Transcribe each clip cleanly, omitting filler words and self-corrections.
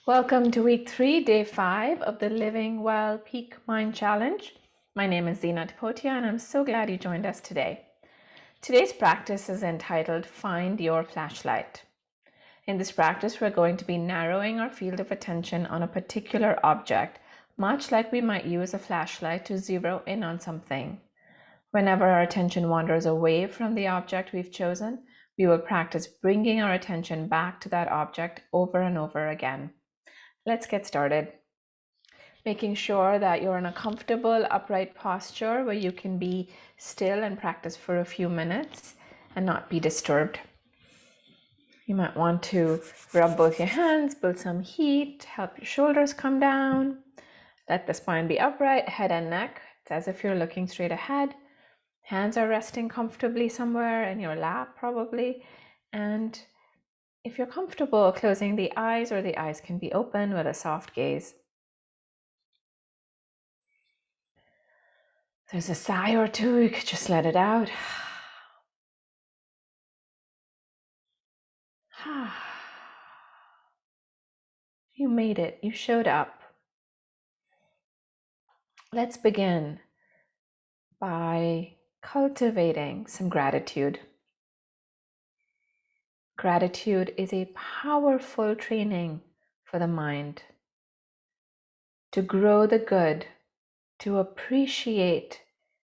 Welcome to week 3, day 5 of the Living Well Peak Mind Challenge. My name is Zina Tapotia and I'm so glad you joined us today. Today's practice is entitled Find Your Flashlight. In this practice, we're going to be narrowing our field of attention on a particular object, much like we might use a flashlight to zero in on something. Whenever our attention wanders away from the object we've chosen, we will practice bringing our attention back to that object over and over again. Let's get started. Making sure that you're in a comfortable upright posture where you can be still and practice for a few minutes and not be disturbed. You might want to rub both your hands, build some heat, help your shoulders come down. Let the spine be upright, head and neck. It's as if you're looking straight ahead. Hands are resting comfortably somewhere in your lap probably. And if you're comfortable closing the eyes, or the eyes can be open with a soft gaze. If there's a sigh or two, you could just let it out. You made it. You showed up. Let's begin by cultivating some gratitude. Gratitude is a powerful training for the mind to grow the good, to appreciate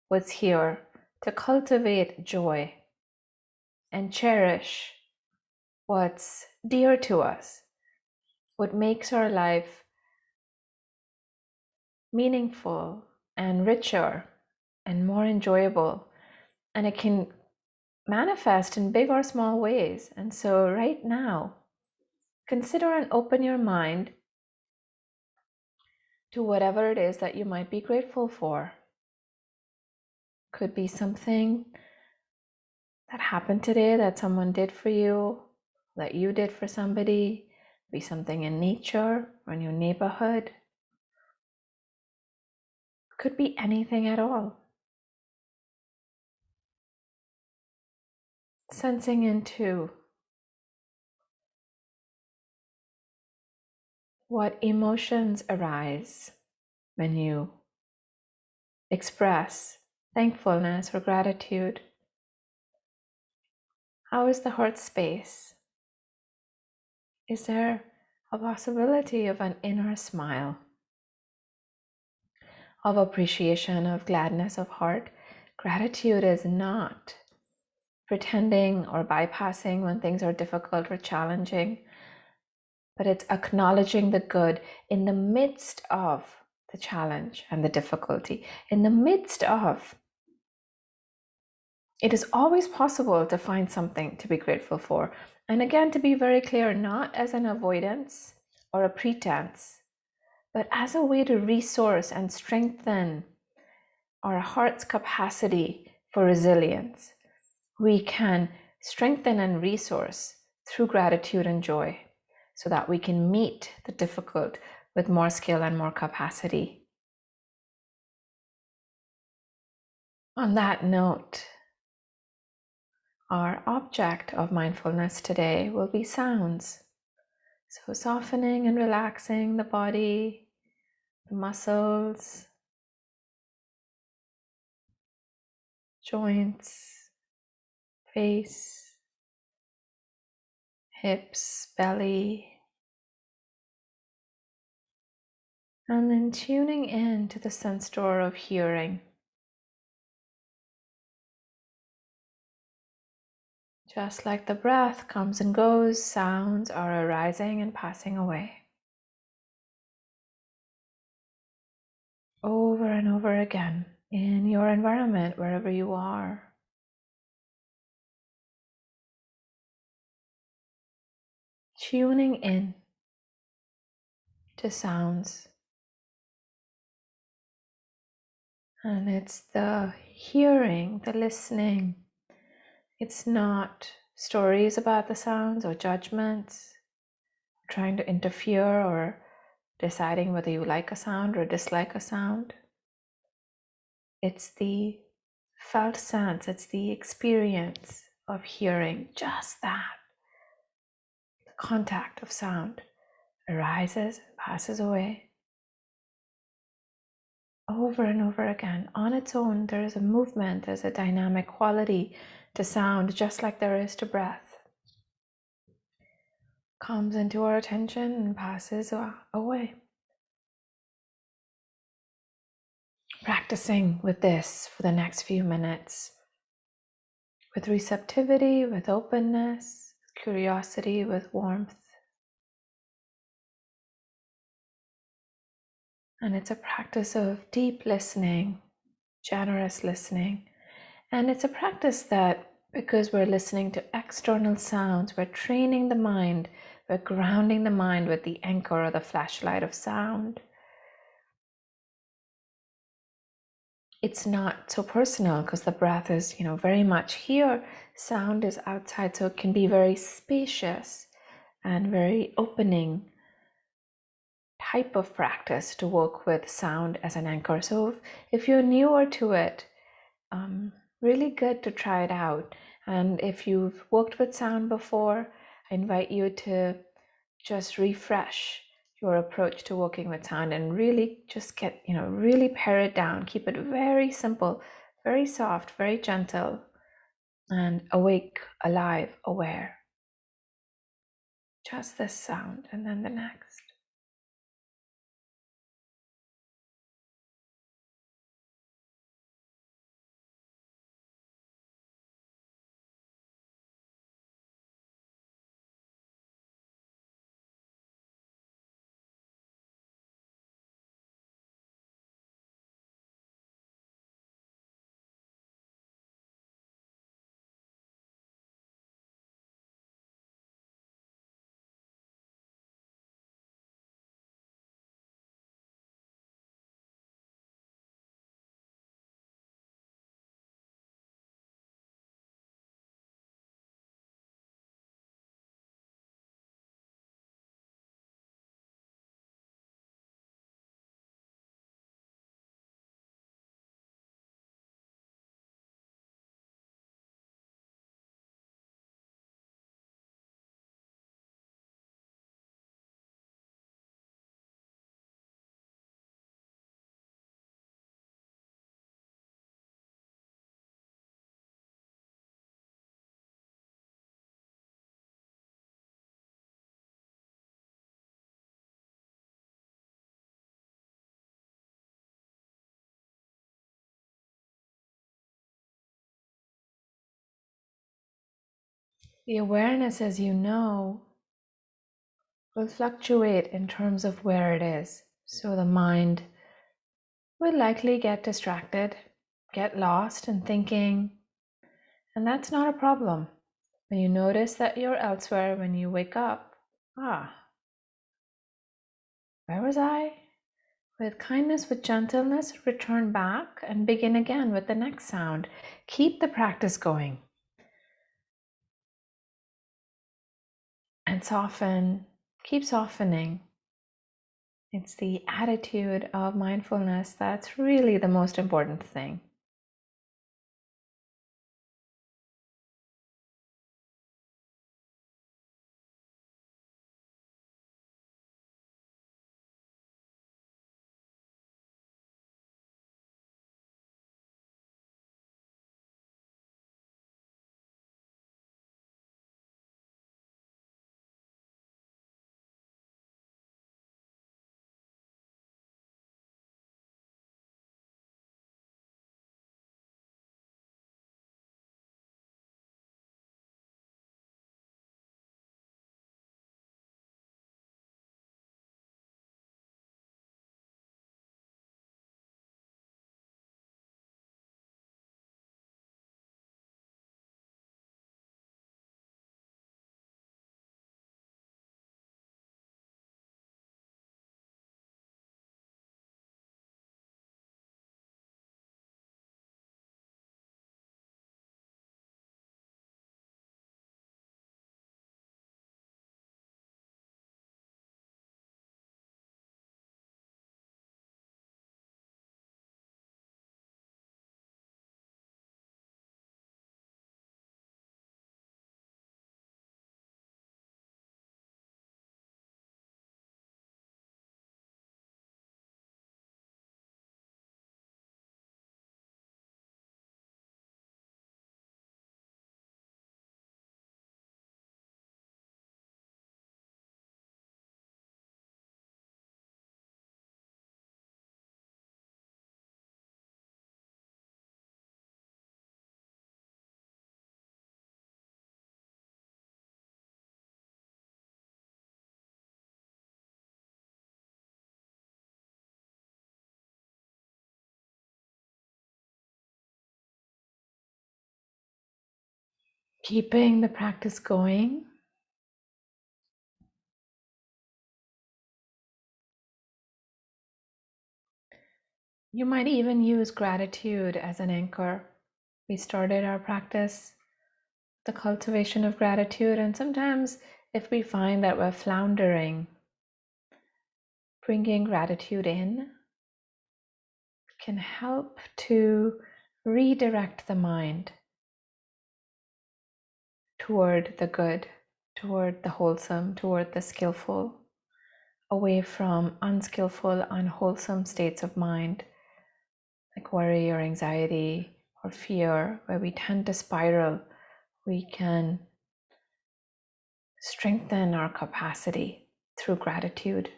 what's here, to cultivate joy and cherish what's dear to us, what makes our life meaningful and richer and more enjoyable. And it can manifest in big or small ways. And so right now, consider and open your mind to whatever it is that you might be grateful for. Could be something that happened today that someone did for you, that you did for somebody. Be something in nature or in your neighborhood. Could be anything at all. Sensing into what emotions arise when you express thankfulness or gratitude. How is the heart space? Is there a possibility of an inner smile, of appreciation, of gladness of heart? Gratitude is not pretending or bypassing when things are difficult or challenging, but it's acknowledging the good in the midst of the challenge and the difficulty. In the midst of, it is always possible to find something to be grateful for. And again, to be very clear, not as an avoidance or a pretense, but as a way to resource and strengthen our heart's capacity for resilience. We can strengthen and resource through gratitude and joy so that we can meet the difficult with more skill and more capacity. On that note, our object of mindfulness today will be sounds. So softening and relaxing the body, the muscles, joints, face, hips, belly, and then tuning in to the sense door of hearing. Just like the breath comes and goes, sounds are arising and passing away. Over and over again in your environment, wherever you are. Tuning in to sounds. And it's the hearing, the listening. It's not stories about the sounds or judgments, trying to interfere or deciding whether you like a sound or dislike a sound. It's the felt sense, it's the experience of hearing, just that, the contact of sound, arises, passes away. Over and over again. On its own, there is a movement, there's a dynamic quality to sound, just like there is to breath. Comes into our attention and passes away. Practicing with this for the next few minutes, with receptivity, with openness, curiosity, with warmth. And it's a practice of deep listening, generous listening. And it's a practice that, because we're listening to external sounds, we're training the mind, we're grounding the mind with the anchor or the flashlight of sound. It's not so personal because the breath is, very much here. Sound is outside, so it can be very spacious and very opening type of practice to work with sound as an anchor. So if you're newer to it, really good to try it out. And if you've worked with sound before, I invite you to just refresh your approach to working with sound and really just get, really pare it down. Keep it very simple, very soft, very gentle, and awake, alive, aware. Just this sound and then the next. The awareness, as you know, will fluctuate in terms of where it is. So the mind will likely get distracted, get lost in thinking, and that's not a problem. When you notice that you're elsewhere, when you wake up, where was I? With kindness, with gentleness, return back and begin again with the next sound. Keep the practice going. And soften, keep softening. It's the attitude of mindfulness that's really the most important thing. Keeping the practice going. You might even use gratitude as an anchor. We started our practice, the cultivation of gratitude, and sometimes if we find that we're floundering, bringing gratitude in can help to redirect the mind toward the good, toward the wholesome, toward the skillful, away from unskillful, unwholesome states of mind like worry or anxiety or fear, where we tend to spiral. We can strengthen our capacity through gratitude.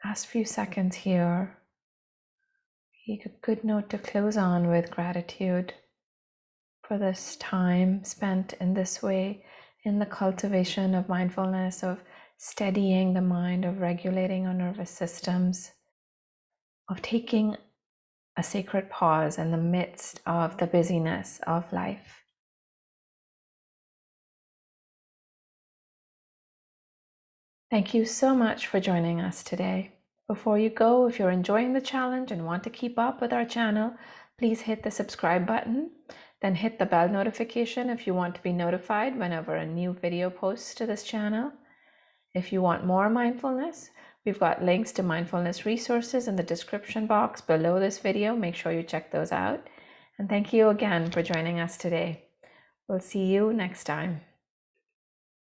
Last few seconds here. A good note to close on with gratitude for this time spent in this way, in the cultivation of mindfulness, of steadying the mind, of regulating our nervous systems, of taking a sacred pause in the midst of the busyness of life. Thank you so much for joining us today. Before you go, if you're enjoying the challenge and want to keep up with our channel, please hit the subscribe button, then hit the bell notification if you want to be notified whenever a new video posts to this channel. If you want more mindfulness, we've got links to mindfulness resources in the description box below this video. Make sure you check those out. And thank you again for joining us today. We'll see you next time.